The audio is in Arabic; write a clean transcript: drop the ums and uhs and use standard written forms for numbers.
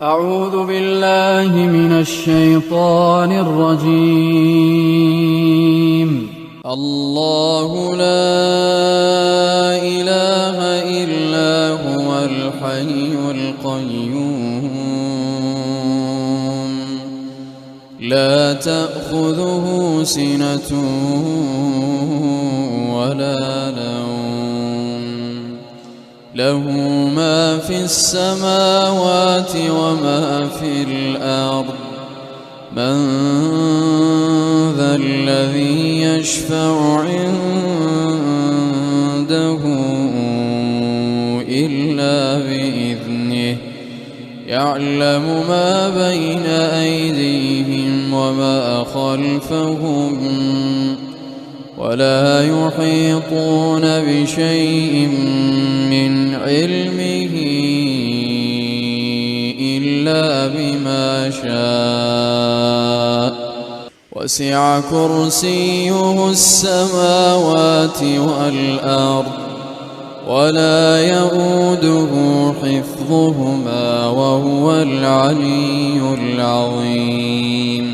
أعوذ بالله من الشيطان الرجيم. الله لا إله إلا هو الحي القيوم لا تأخذه سنة ولا نوم له ما في السماوات وما في الأرض من ذا الذي يشفع عنده إلا بإذنه يعلم ما بين أيديهم وما خلفهم ولا يحيطون بشيء من علمه إلا بما شاء وسع كرسيه السماوات والأرض ولا يؤوده حفظهما وهو العلي العظيم.